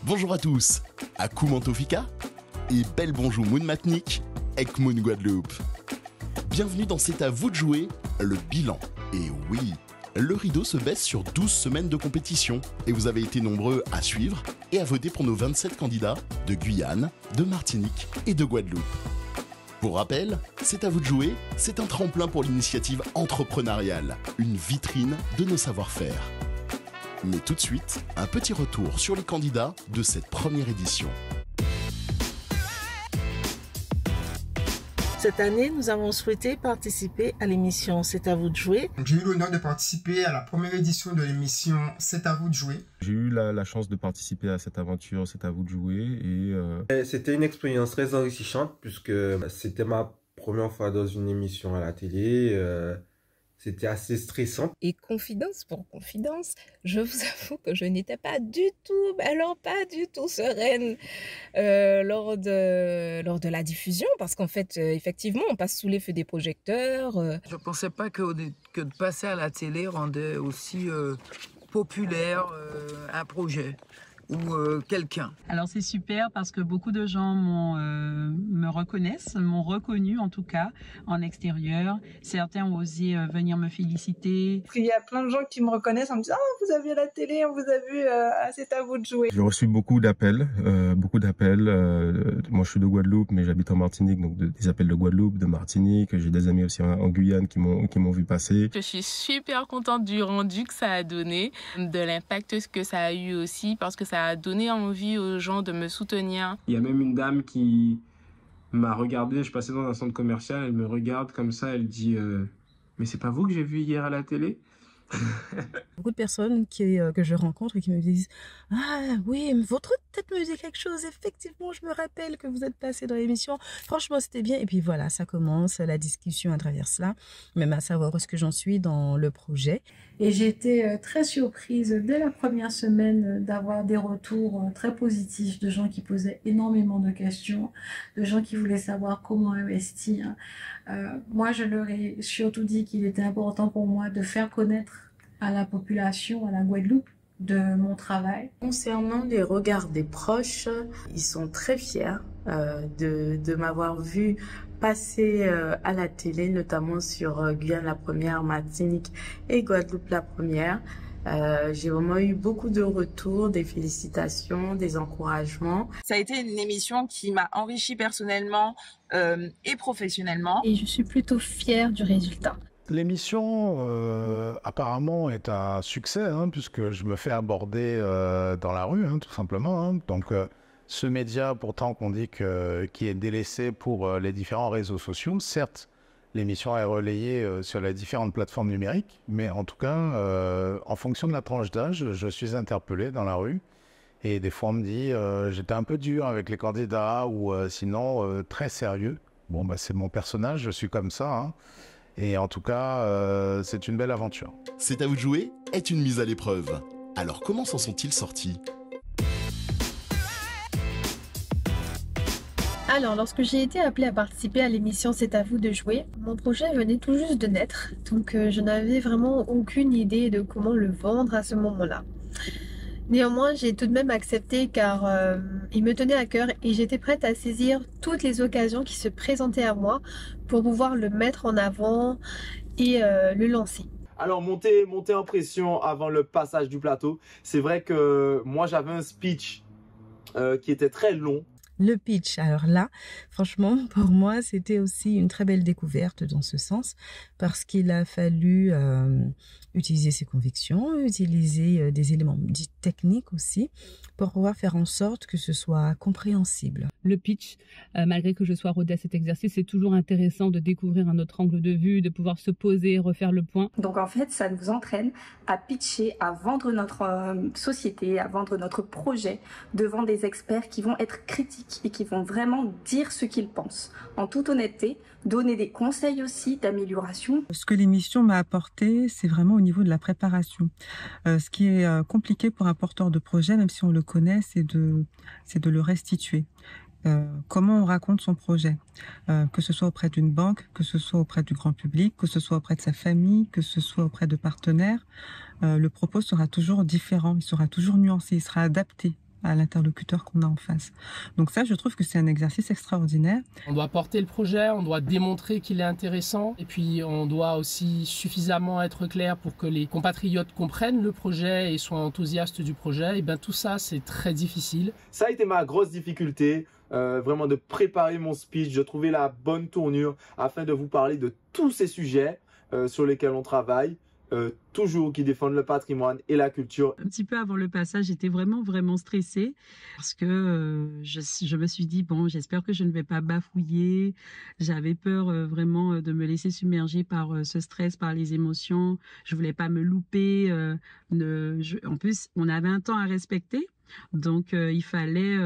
Bonjour à tous, Akou Mantofika et bel bonjour Moon Matnik, Ek Moon Guadeloupe. Bienvenue dans C'est à vous de jouer, le bilan. Et oui, le rideau se baisse sur 12 semaines de compétition et vous avez été nombreux à suivre et à voter pour nos 27 candidats de Guyane, de Martinique et de Guadeloupe. Pour rappel, C'est à vous de jouer, c'est un tremplin pour l'initiative entrepreneuriale, une vitrine de nos savoir-faire. Mais tout de suite, un petit retour sur les candidats de cette première édition. Cette année, nous avons souhaité participer à l'émission C'est à vous de jouer. J'ai eu l'honneur de participer à la première édition de l'émission C'est à vous de jouer. J'ai eu la chance de participer à cette aventure C'est à vous de jouer et c'était une expérience très enrichissante puisque c'était ma première fois dans une émission à la télé. C'était assez stressant. Et confidence pour confidence, je vous avoue que je n'étais pas du tout sereine lors de la diffusion, parce qu'en fait, effectivement, on passe sous les feux des projecteurs. Je ne pensais pas que de passer à la télé rendait aussi populaire un projet ou quelqu'un. Alors c'est super parce que beaucoup de gens me reconnaissent, m'ont reconnu en tout cas en extérieur. Certains ont osé venir me féliciter. Il y a plein de gens qui me reconnaissent en me disant « Oh, vous avez la télé, on vous a vu, c'est à vous de jouer ». J'ai reçu beaucoup d'appels. Moi je suis de Guadeloupe mais j'habite en Martinique, donc des appels de Guadeloupe, de Martinique. J'ai des amis aussi en Guyane qui m'ont vu passer. Je suis super contente du rendu que ça a donné, de l'impact que ça a eu aussi, parce que ça a donné envie aux gens de me soutenir. Il y a même une dame qui m'a regardé, je passais dans un centre commercial, elle me regarde comme ça, elle dit mais c'est pas vous que j'ai vu hier à la télé ? Beaucoup de personnes que je rencontre et qui me disent « Ah oui, votre tête me dit quelque chose, effectivement, je me rappelle que vous êtes passé dans l'émission, franchement c'était bien ». Et puis voilà, ça commence la discussion à travers cela, même à savoir où est-ce que j'en suis dans le projet. Et j'ai été très surprise dès la première semaine d'avoir des retours très positifs de gens qui posaient énormément de questions, de gens qui voulaient savoir comment investir. Moi, je leur ai surtout dit qu'il était important pour moi de faire connaître à la population, à la Guadeloupe, de mon travail. Concernant les regards des proches, ils sont très fiers de m'avoir vu passer à la télé, notamment sur Guyane la première, Martinique et Guadeloupe la première. J'ai vraiment eu beaucoup de retours, des félicitations, des encouragements. Ça a été une émission qui m'a enrichie personnellement et professionnellement. Et je suis plutôt fière du résultat. L'émission apparemment est un succès, puisque je me fais aborder dans la rue, tout simplement. Donc ce média, pourtant qu'on dit qui est délaissé pour les différents réseaux sociaux, certes, l'émission est relayée sur les différentes plateformes numériques, mais en tout cas, en fonction de la tranche d'âge, je suis interpellé dans la rue. Et des fois, on me dit j'étais un peu dur avec les candidats ou sinon très sérieux. Bon, bah, c'est mon personnage, je suis comme ça. Et en tout cas, c'est une belle aventure. C'est à vous de jouer est une mise à l'épreuve. Alors comment s'en sont-ils sortis ? Alors, lorsque j'ai été appelée à participer à l'émission C'est à vous de jouer, mon projet venait tout juste de naître, donc je n'avais vraiment aucune idée de comment le vendre à ce moment-là. Néanmoins, j'ai tout de même accepté car il me tenait à cœur et j'étais prête à saisir toutes les occasions qui se présentaient à moi pour pouvoir le mettre en avant et le lancer. Alors monter en pression avant le passage du plateau, c'est vrai que moi j'avais un speech qui était très long. Le pitch, alors là, franchement, pour moi, c'était aussi une très belle découverte dans ce sens, parce qu'il a fallu utiliser ses convictions, utiliser des éléments dits techniques aussi, pour pouvoir faire en sorte que ce soit compréhensible. Le pitch, malgré que je sois rodée à cet exercice, c'est toujours intéressant de découvrir un autre angle de vue, de pouvoir se poser, refaire le point. Donc en fait, ça nous entraîne à pitcher, à vendre notre société, à vendre notre projet devant des experts qui vont être critiques et qui vont vraiment dire ce qu'ils pensent. En toute honnêteté, donner des conseils aussi d'amélioration. Ce que l'émission m'a apporté, c'est vraiment au niveau de la préparation. Ce qui est compliqué pour un porteur de projet, même si on le connaît, c'est de le restituer. Comment on raconte son projet, que ce soit auprès d'une banque, que ce soit auprès du grand public, que ce soit auprès de sa famille, que ce soit auprès de partenaires. Le propos sera toujours différent, il sera toujours nuancé, il sera adapté à l'interlocuteur qu'on a en face. Donc ça, je trouve que c'est un exercice extraordinaire. On doit porter le projet, on doit démontrer qu'il est intéressant et puis on doit aussi suffisamment être clair pour que les compatriotes comprennent le projet et soient enthousiastes du projet. Et bien tout ça, c'est très difficile. Ça a été ma grosse difficulté, vraiment de préparer mon speech, de trouver la bonne tournure afin de vous parler de tous ces sujets sur lesquels on travaille. Toujours qui défendent le patrimoine et la culture. Un petit peu avant le passage, j'étais vraiment stressée parce que je me suis dit, bon, j'espère que je ne vais pas bafouiller. J'avais peur vraiment de me laisser submerger par ce stress, par les émotions. Je voulais pas me louper. En plus, on avait un temps à respecter. Donc, il fallait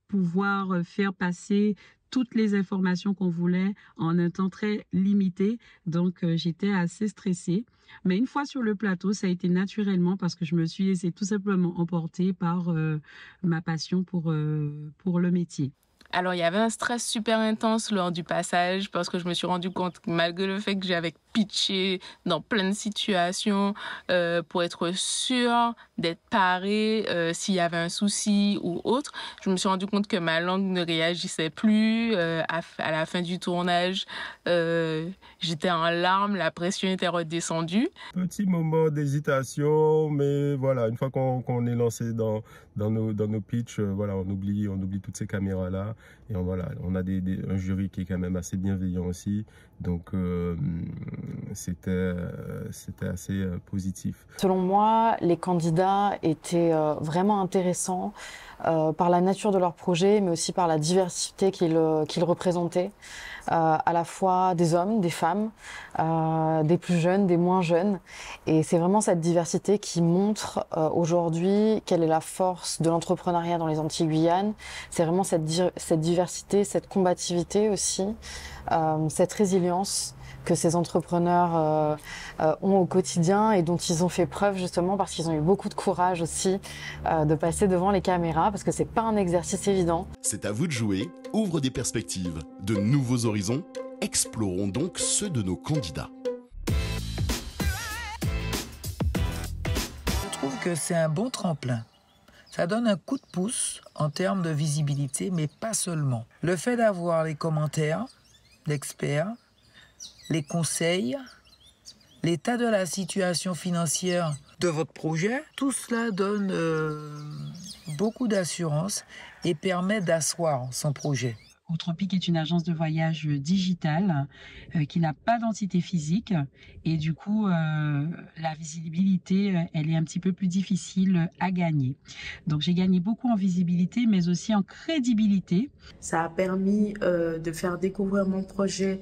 pouvoir faire passer toutes les informations qu'on voulait en un temps très limité. Donc, j'étais assez stressée. Mais une fois sur le plateau, ça a été naturellement parce que je me suis laissée tout simplement emporter par ma passion pour le métier. Alors, il y avait un stress super intense lors du passage parce que je me suis rendu compte que malgré le fait que j'avais pitché dans plein de situations pour être sûre d'être parée s'il y avait un souci ou autre, je me suis rendu compte que ma langue ne réagissait plus. À la fin du tournage, j'étais en larmes, la pression était redescendue. Petit moment d'hésitation, mais voilà, une fois qu'on est lancé dans nos pitchs, voilà, on oublie toutes ces caméras-là. Et on a un jury qui est quand même assez bienveillant aussi. Donc, c'était assez positif. Selon moi, les candidats étaient vraiment intéressants par la nature de leur projet, mais aussi par la diversité qu'ils représentaient. À la fois des hommes, des femmes, des plus jeunes, des moins jeunes. Et c'est vraiment cette diversité qui montre aujourd'hui quelle est la force de l'entrepreneuriat dans les Antilles-Guyane. C'est vraiment cette diversité, cette combativité aussi, cette résilience que ces entrepreneurs ont au quotidien et dont ils ont fait preuve justement parce qu'ils ont eu beaucoup de courage aussi de passer devant les caméras parce que c'est pas un exercice évident. C'est à vous de jouer, ouvre des perspectives, de nouveaux horizons, explorons donc ceux de nos candidats. Je trouve que c'est un bon tremplin. Ça donne un coup de pouce en termes de visibilité, mais pas seulement. Le fait d'avoir les commentaires d'experts, les conseils, l'état de la situation financière de votre projet, tout cela donne beaucoup d'assurance et permet d'asseoir son projet. Outropique est une agence de voyage digitale qui n'a pas d'entité physique et du coup la visibilité elle est un petit peu plus difficile à gagner. Donc j'ai gagné beaucoup en visibilité mais aussi en crédibilité. Ça a permis de faire découvrir mon projet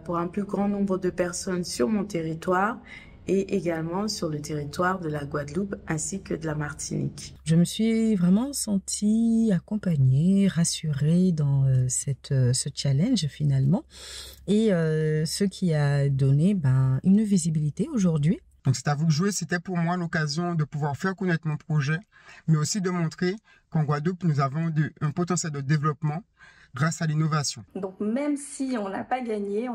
pour un plus grand nombre de personnes sur mon territoire et également sur le territoire de la Guadeloupe ainsi que de la Martinique. Je me suis vraiment sentie accompagnée, rassurée dans ce challenge finalement et ce qui a donné une visibilité aujourd'hui. Donc c'est à vous de jouer, c'était pour moi l'occasion de pouvoir faire connaître mon projet, mais aussi de montrer qu'en Guadeloupe, nous avons un potentiel de développement grâce à l'innovation. Donc même si on n'a pas gagné,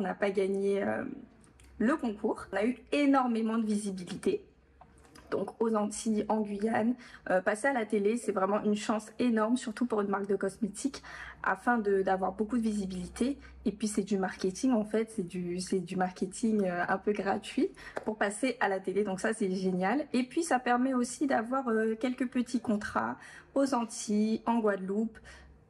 le concours, on a eu énormément de visibilité. Donc aux Antilles, en Guyane, passer à la télé, c'est vraiment une chance énorme, surtout pour une marque de cosmétiques, afin d'avoir beaucoup de visibilité. Et puis c'est du marketing en fait, c'est du marketing un peu gratuit pour passer à la télé. Donc ça c'est génial. Et puis ça permet aussi d'avoir quelques petits contrats aux Antilles, en Guadeloupe,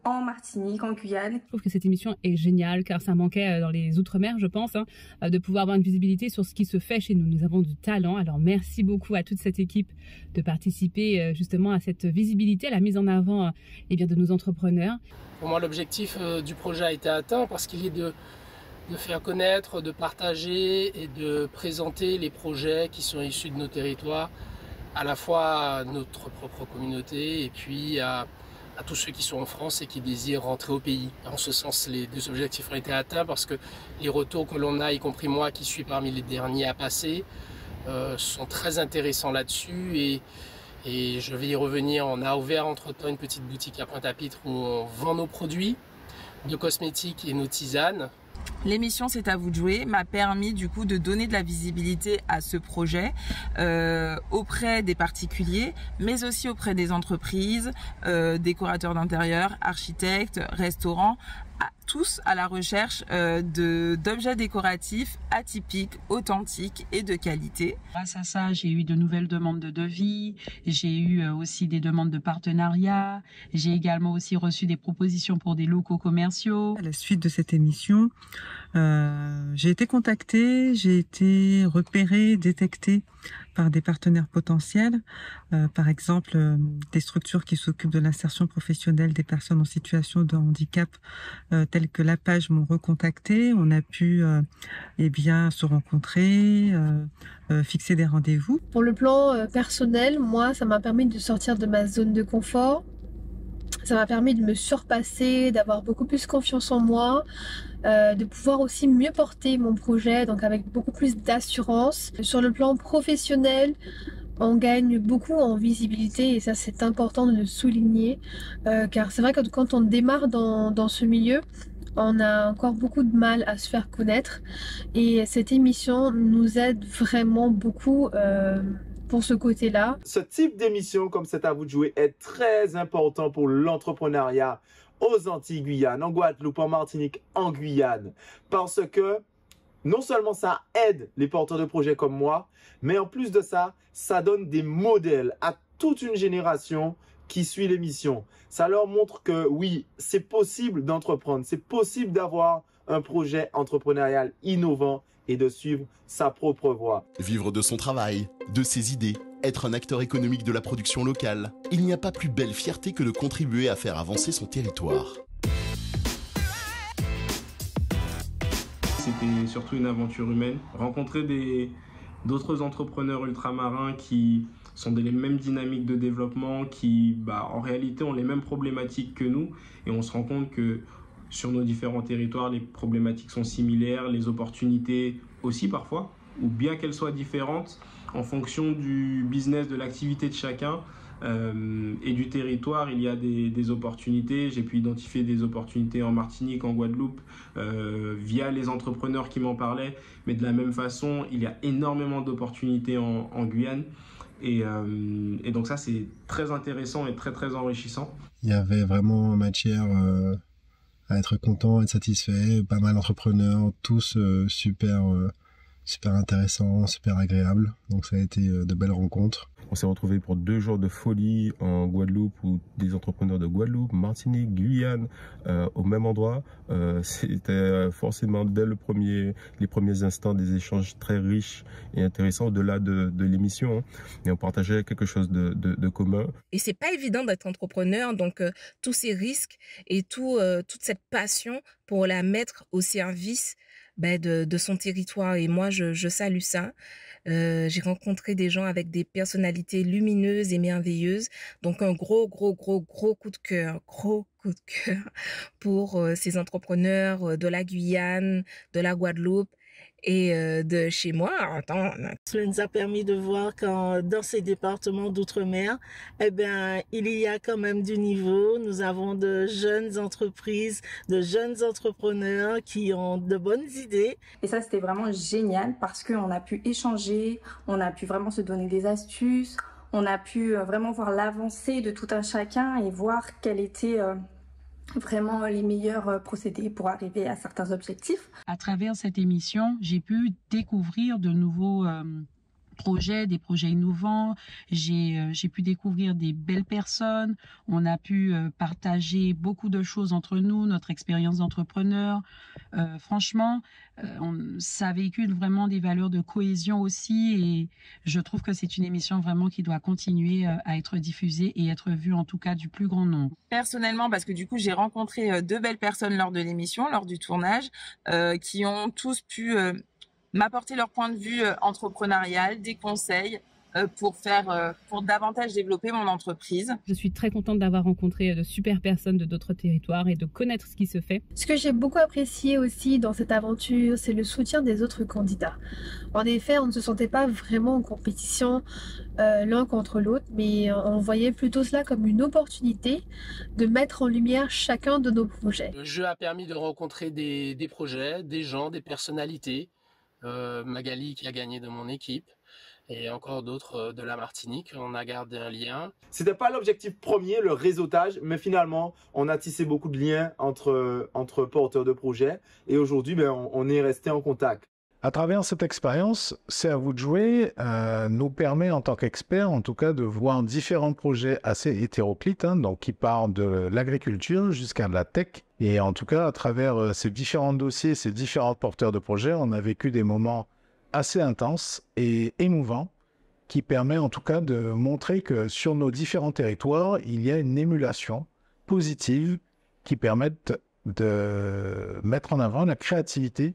en Martinique, en Guyane. Je trouve que cette émission est géniale car ça manquait dans les Outre-mer, je pense, de pouvoir avoir une visibilité sur ce qui se fait chez nous. Nous avons du talent, alors merci beaucoup à toute cette équipe de participer justement à cette visibilité, à la mise en avant de nos entrepreneurs. Pour moi, l'objectif du projet a été atteint parce qu'il est de faire connaître, de partager et de présenter les projets qui sont issus de nos territoires, à la fois à notre propre communauté et puis à tous ceux qui sont en France et qui désirent rentrer au pays. En ce sens, les deux objectifs ont été atteints parce que les retours que l'on a, y compris moi qui suis parmi les derniers à passer, sont très intéressants là-dessus et je vais y revenir. On a ouvert entre-temps une petite boutique à Pointe-à-Pitre où on vend nos produits de cosmétiques et nos tisanes. L'émission C'est à vous de jouer m'a permis du coup de donner de la visibilité à ce projet auprès des particuliers, mais aussi auprès des entreprises, décorateurs d'intérieur, architectes, restaurants, tous à la recherche d'objets décoratifs atypiques, authentiques et de qualité. Grâce à ça, j'ai eu de nouvelles demandes de devis, j'ai eu aussi des demandes de partenariat, j'ai également aussi reçu des propositions pour des locaux commerciaux. À la suite de cette émission, j'ai été contactée, j'ai été repérée, détectée par des partenaires potentiels, par exemple des structures qui s'occupent de l'insertion professionnelle des personnes en situation de handicap, telles que la page m'ont recontacté. On a pu se rencontrer, fixer des rendez-vous. Pour le plan personnel, moi, ça m'a permis de sortir de ma zone de confort. Ça m'a permis de me surpasser, d'avoir beaucoup plus confiance en moi, de pouvoir aussi mieux porter mon projet, donc avec beaucoup plus d'assurance. Sur le plan professionnel, on gagne beaucoup en visibilité et ça c'est important de le souligner, car c'est vrai que quand on démarre dans ce milieu, on a encore beaucoup de mal à se faire connaître et cette émission nous aide vraiment beaucoup pour ce côté-là. Ce type d'émission comme C'est à vous de jouer est très important pour l'entrepreneuriat aux Antilles Guyane, en Guadeloupe, en Martinique, en Guyane. Parce que non seulement ça aide les porteurs de projets comme moi, mais en plus de ça, ça donne des modèles à toute une génération qui suit l'émission. Ça leur montre que oui, c'est possible d'entreprendre, c'est possible d'avoir un projet entrepreneurial innovant et de suivre sa propre voie. Vivre de son travail, de ses idées, être un acteur économique de la production locale. Il n'y a pas plus belle fierté que de contribuer à faire avancer son territoire. C'était surtout une aventure humaine. Rencontrer d'autres entrepreneurs ultramarins qui sont dans les mêmes dynamiques de développement, qui en réalité ont les mêmes problématiques que nous. Et on se rend compte que sur nos différents territoires, les problématiques sont similaires, les opportunités aussi parfois, ou bien qu'elles soient différentes en fonction du business, de l'activité de chacun et du territoire, il y a des opportunités. J'ai pu identifier des opportunités en Martinique, en Guadeloupe, via les entrepreneurs qui m'en parlaient, mais de la même façon, il y a énormément d'opportunités en Guyane. Et donc ça, c'est très intéressant et très très enrichissant. Il y avait vraiment matière à être content, à être satisfait, pas mal d'entrepreneurs, tous super intéressants, super agréables. Donc ça a été de belles rencontres. On s'est retrouvés pour 2 jours de folie en Guadeloupe où des entrepreneurs de Guadeloupe, Martinique, Guyane au même endroit. C'était forcément dès les premiers instants des échanges très riches et intéressants au-delà de l'émission. Et on partageait quelque chose de commun. Et c'est pas évident d'être entrepreneur, donc tous ces risques et toute cette passion pour la mettre au service de son territoire. Et moi, je salue ça. J'ai rencontré des gens avec des personnalités lumineuses et merveilleuses. Donc, un gros coup de cœur, pour ces entrepreneurs de la Guyane, de la Guadeloupe et de chez moi. Cela nous a permis de voir qu'en dans ces départements d'outre-mer, il y a quand même du niveau. Nous avons de jeunes entreprises, de jeunes entrepreneurs qui ont de bonnes idées. Et ça, c'était vraiment génial parce qu'on a pu échanger, on a pu vraiment se donner des astuces, on a pu vraiment voir l'avancée de tout un chacun et voir quelle était vraiment les meilleurs procédés pour arriver à certains objectifs. À travers cette émission, j'ai pu découvrir de nouveaux projets, des projets innovants. J'ai pu découvrir des belles personnes. On a pu partager beaucoup de choses entre nous, notre expérience d'entrepreneur. Franchement, ça véhicule vraiment des valeurs de cohésion aussi et je trouve que c'est une émission vraiment qui doit continuer à être diffusée et être vue en tout cas du plus grand nombre. Personnellement, parce que du coup j'ai rencontré 2 belles personnes lors de l'émission, lors du tournage, qui ont tous pu m'apporter leur point de vue entrepreneurial, des conseils, pour davantage développer mon entreprise. Je suis très contente d'avoir rencontré de super personnes de d'autres territoires et de connaître ce qui se fait. Ce que j'ai beaucoup apprécié aussi dans cette aventure, c'est le soutien des autres candidats. En effet, on ne se sentait pas vraiment en compétition l'un contre l'autre, mais on voyait plutôt cela comme une opportunité de mettre en lumière chacun de nos projets. Le jeu a permis de rencontrer des projets, des gens, des personnalités. Magali qui a gagné de mon équipe et encore d'autres de la Martinique. On a gardé un lien. C'était pas l'objectif premier, le réseautage, mais finalement, on a tissé beaucoup de liens entre porteurs de projets et aujourd'hui, on est resté en contact. À travers cette expérience, C'est à vous de jouer nous permet en tant qu'experts, en tout cas, de voir différents projets assez hétéroclites, donc qui partent de l'agriculture jusqu'à la tech. Et en tout cas, à travers ces différents dossiers, ces différents porteurs de projets, on a vécu des moments assez intenses et émouvants qui permet en tout cas de montrer que sur nos différents territoires, il y a une émulation positive qui permettent de mettre en avant la créativité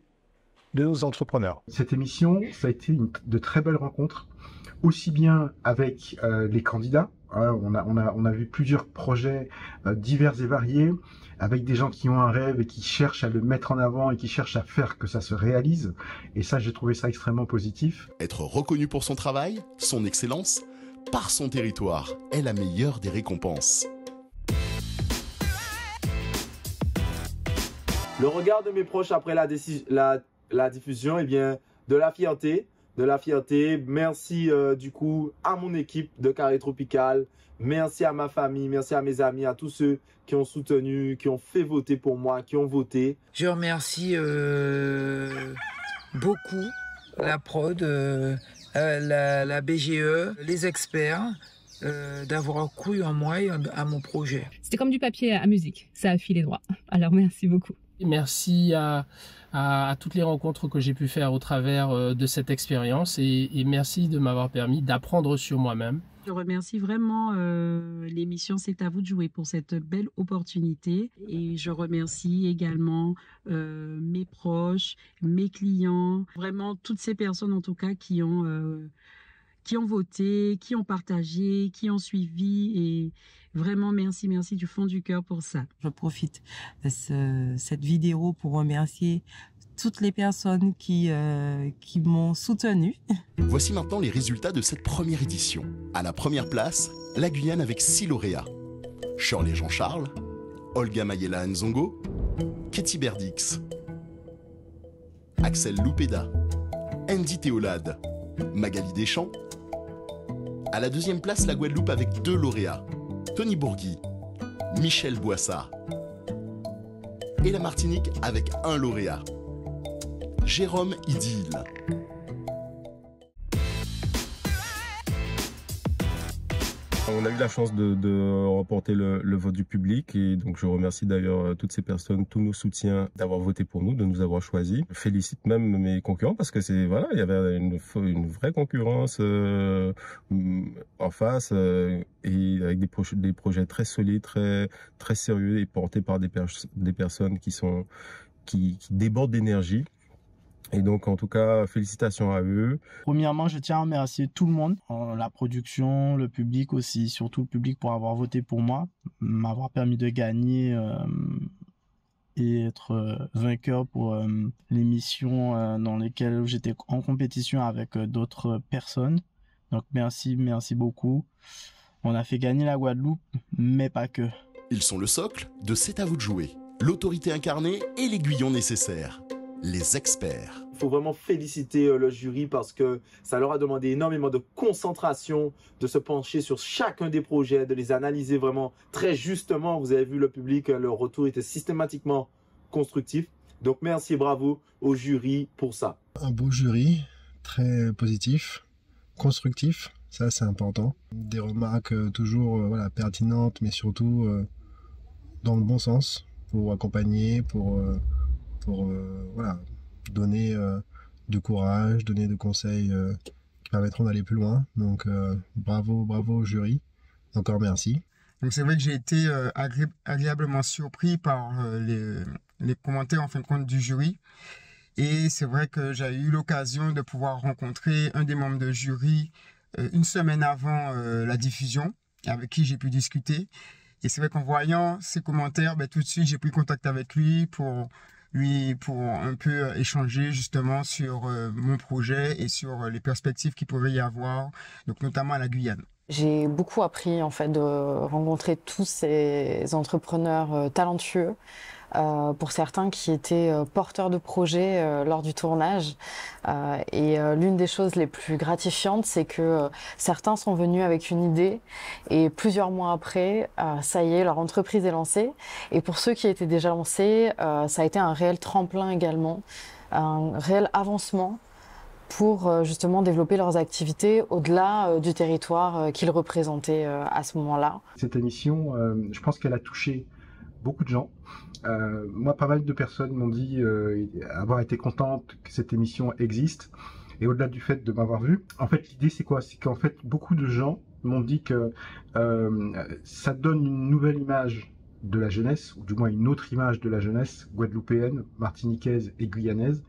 de nos entrepreneurs. Cette émission, ça a été de très belles rencontres, aussi bien avec les candidats. On a vu plusieurs projets divers et variés, avec des gens qui ont un rêve et qui cherchent à le mettre en avant et qui cherchent à faire que ça se réalise. Et ça, j'ai trouvé ça extrêmement positif. Être reconnu pour son travail, son excellence, par son territoire est la meilleure des récompenses. Le regard de mes proches après la diffusion, eh bien, de la fierté. Merci du coup à mon équipe de Carré Tropical. Merci à ma famille, merci à mes amis, à tous ceux qui ont soutenu, qui ont fait voter pour moi, qui ont voté. Je remercie beaucoup la prod, la BGE, les experts, d'avoir cru en moi et à mon projet. C'était comme du papier à musique, ça a filé droit. Alors merci beaucoup. Merci à toutes les rencontres que j'ai pu faire au travers de cette expérience et merci de m'avoir permis d'apprendre sur moi-même. Je remercie vraiment l'émission C'est à vous de jouer pour cette belle opportunité et je remercie également mes proches, mes clients, vraiment toutes ces personnes en tout cas qui ont voté, qui ont partagé, qui ont suivi et vraiment merci du fond du cœur pour ça. Je profite de cette vidéo pour remercier toutes les personnes qui m'ont soutenue. Voici maintenant les résultats de cette première édition. À la première place, la Guyane avec 6 lauréats. Shirley Jean-Charles, Olga Mayela Nzongo, Katie Berdix, Axel Loupeda, Andy Théolade, Magali Deschamps. À la deuxième place, la Guadeloupe avec 2 lauréats. Tony Bourgui, Michel Boissat. Et la Martinique avec 1 lauréat. Jérôme Idil. On a eu la chance de remporter le vote du public et donc je remercie d'ailleurs toutes ces personnes, tous nos soutiens d'avoir voté pour nous, de nous avoir choisis. Je félicite même mes concurrents parce que il y avait une vraie concurrence en face et avec des projets très solides, très sérieux et portés par des personnes qui débordent d'énergie. Et donc, en tout cas, félicitations à eux. Premièrement, je tiens à remercier tout le monde, la production, le public aussi, surtout le public pour avoir voté pour moi, m'avoir permis de gagner et être vainqueur pour l'émission dans laquelle j'étais en compétition avec d'autres personnes. Donc, merci beaucoup. On a fait gagner la Guadeloupe, mais pas que. Ils sont le socle de C'est à vous de jouer, l'autorité incarnée et l'aiguillon nécessaire. Les experts. Il faut vraiment féliciter le jury parce que ça leur a demandé énormément de concentration, de se pencher sur chacun des projets, de les analyser vraiment très justement. Vous avez vu le public, le retour était systématiquement constructif. Donc merci et bravo au jury pour ça. Un beau jury, très positif, constructif, ça c'est important. Des remarques toujours pertinentes mais surtout dans le bon sens pour accompagner, pour donner du courage, donner des conseils qui permettront d'aller plus loin. Donc bravo au jury, encore merci. Donc c'est vrai que j'ai été agréablement surpris par les commentaires en fin de compte du jury. Et c'est vrai que j'ai eu l'occasion de pouvoir rencontrer un des membres de jury une semaine avant la diffusion, avec qui j'ai pu discuter. Et c'est vrai qu'en voyant ses commentaires, tout de suite, j'ai pris contact avec lui pour un peu échanger justement sur mon projet et sur les perspectives qu'il pouvait y avoir, donc notamment à la Guyane. J'ai beaucoup appris en fait de rencontrer tous ces entrepreneurs talentueux, pour certains qui étaient porteurs de projets lors du tournage. Et l'une des choses les plus gratifiantes, c'est que certains sont venus avec une idée et plusieurs mois après, ça y est, leur entreprise est lancée. Et pour ceux qui étaient déjà lancés, ça a été un réel tremplin également, un réel avancement pour justement développer leurs activités au-delà du territoire qu'ils représentaient à ce moment-là. Cette émission, je pense qu'elle a touché beaucoup de gens. Moi, pas mal de personnes m'ont dit avoir été contentes que cette émission existe. Et au-delà du fait de m'avoir vu, en fait, l'idée c'est quoi? C'est qu'en fait, beaucoup de gens m'ont dit que ça donne une nouvelle image de la jeunesse, ou du moins une autre image de la jeunesse guadeloupéenne, martiniquaise et guyanaise.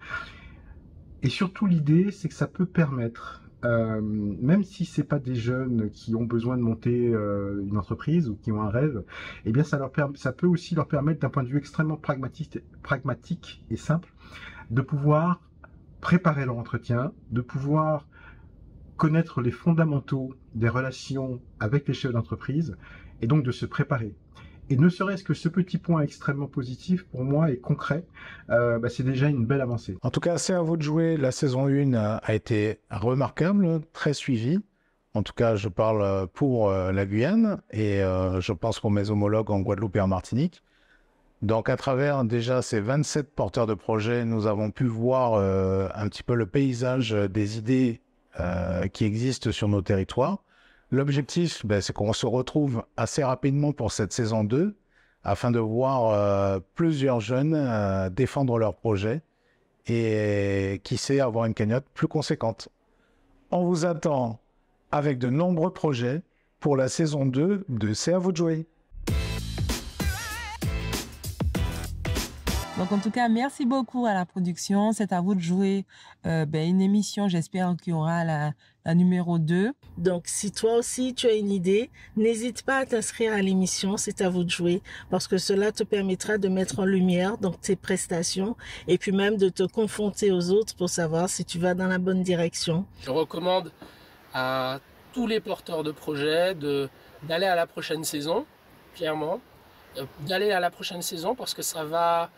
Et surtout, l'idée, c'est que ça peut permettre, même si c'est pas des jeunes qui ont besoin de monter une entreprise ou qui ont un rêve, eh bien, ça peut aussi leur permettre, d'un point de vue extrêmement pragmatique et simple, de pouvoir préparer leur entretien, de pouvoir connaître les fondamentaux des relations avec les chefs d'entreprise et donc de se préparer. Et ne serait-ce que ce petit point extrêmement positif pour moi et concret, c'est déjà une belle avancée. En tout cas, c'est à vous de jouer. La saison 1 a été remarquable, très suivie. En tout cas, je parle pour la Guyane et je pense pour mes homologues en Guadeloupe et en Martinique. Donc à travers déjà ces 27 porteurs de projets, nous avons pu voir un petit peu le paysage des idées qui existent sur nos territoires. L'objectif, c'est qu'on se retrouve assez rapidement pour cette saison 2 afin de voir plusieurs jeunes défendre leurs projets et qui sait avoir une cagnotte plus conséquente. On vous attend avec de nombreux projets pour la saison 2 de C'est à vous de jouer. Donc en tout cas, merci beaucoup à la production. C'est à vous de jouer une émission, j'espère qu'il y aura la numéro 2. Donc si toi aussi tu as une idée, n'hésite pas à t'inscrire à l'émission, c'est à vous de jouer, parce que cela te permettra de mettre en lumière donc tes prestations et puis même de te confronter aux autres pour savoir si tu vas dans la bonne direction. Je recommande à tous les porteurs de projets d'aller à la prochaine saison, clairement. D'aller à la prochaine saison parce que ça va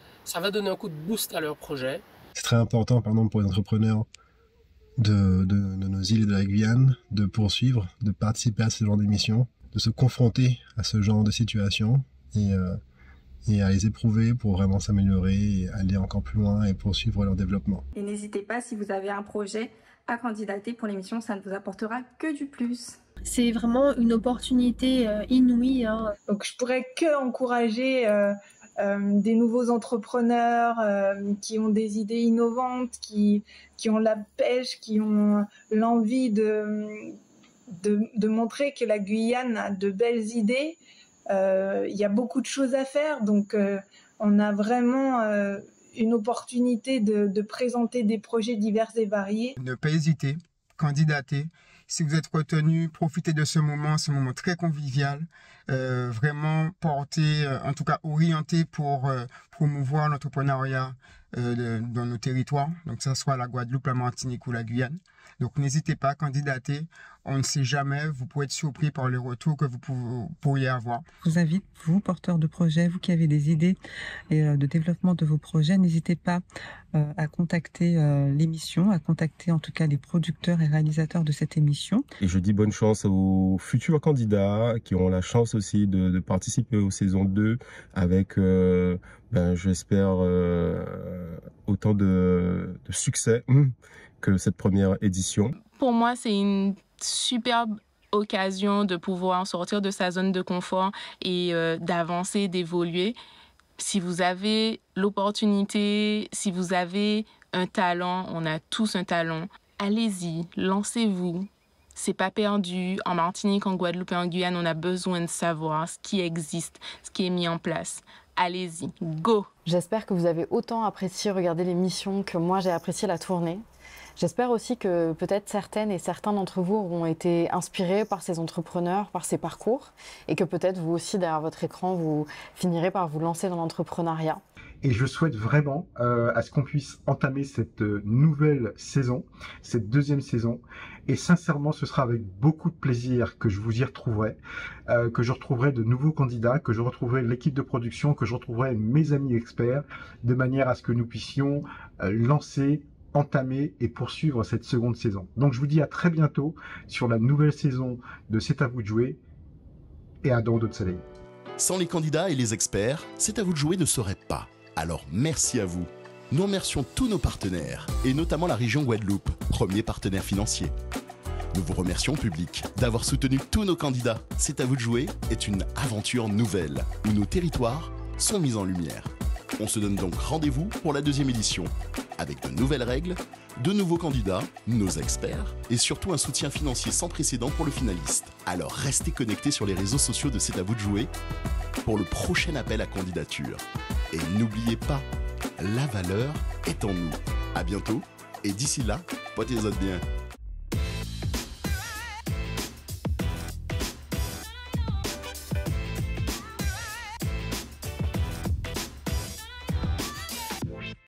donner un coup de boost à leur projet. C'est très important, pour les entrepreneurs de nos îles et de la Guyane de poursuivre, de participer à ce genre d'émissions, de se confronter à ce genre de situation et à les éprouver pour vraiment s'améliorer et aller encore plus loin et poursuivre leur développement. Et n'hésitez pas, si vous avez un projet, à candidater pour l'émission, ça ne vous apportera que du plus. C'est vraiment une opportunité inouïe. Donc je pourrais que encourager des nouveaux entrepreneurs qui ont des idées innovantes, qui ont la pêche, qui ont l'envie de montrer que la Guyane a de belles idées. Il y a beaucoup de choses à faire, donc on a vraiment une opportunité de présenter des projets divers et variés. Ne pas hésiter, candidater. Si vous êtes retenu, profitez de ce moment très convivial, vraiment porté, en tout cas orienté pour promouvoir l'entrepreneuriat dans nos territoires, donc que ce soit la Guadeloupe, la Martinique ou la Guyane. Donc n'hésitez pas à candidater, on ne sait jamais, vous pouvez être surpris par les retours que vous pourriez avoir. Je vous invite, vous porteurs de projets, vous qui avez des idées de développement de vos projets, n'hésitez pas à contacter l'émission, à contacter en tout cas les producteurs et réalisateurs de cette émission. Et je dis bonne chance aux futurs candidats qui auront la chance aussi de participer aux saisons 2 avec, j'espère, autant de succès que cette première édition. Pour moi, c'est une superbe occasion de pouvoir sortir de sa zone de confort et d'avancer, d'évoluer. Si vous avez l'opportunité, si vous avez un talent, on a tous un talent, allez-y, lancez-vous. C'est pas perdu. En Martinique, en Guadeloupe et en Guyane, on a besoin de savoir ce qui existe, ce qui est mis en place. Allez-y, go! J'espère que vous avez autant apprécié regarder l'émission que moi j'ai apprécié la tournée. J'espère aussi que peut-être certaines et certains d'entre vous auront été inspirés par ces entrepreneurs, par ces parcours, et que peut-être vous aussi, derrière votre écran, vous finirez par vous lancer dans l'entrepreneuriat. Et je souhaite vraiment à ce qu'on puisse entamer cette nouvelle saison, cette deuxième saison. Et sincèrement, ce sera avec beaucoup de plaisir que je vous y retrouverai, que je retrouverai de nouveaux candidats, que je retrouverai l'équipe de production, que je retrouverai mes amis experts, de manière à ce que nous puissions lancer, entamer et poursuivre cette seconde saison. Donc je vous dis à très bientôt sur la nouvelle saison de C'est à vous de jouer et à dans d'autres soleils. Sans les candidats et les experts, C'est à vous de jouer ne serait pas. Alors merci à vous. Nous remercions tous nos partenaires, et notamment la région Guadeloupe, premier partenaire financier. Nous vous remercions public d'avoir soutenu tous nos candidats. C'est à vous de jouer est une aventure nouvelle, où nos territoires sont mis en lumière. On se donne donc rendez-vous pour la deuxième édition, avec de nouvelles règles, de nouveaux candidats, nos experts, et surtout un soutien financier sans précédent pour le finaliste. Alors restez connectés sur les réseaux sociaux de C'est à vous de jouer pour le prochain appel à candidature. Et n'oubliez pas, la valeur est en nous. À bientôt, et d'ici là, portez-vous bien.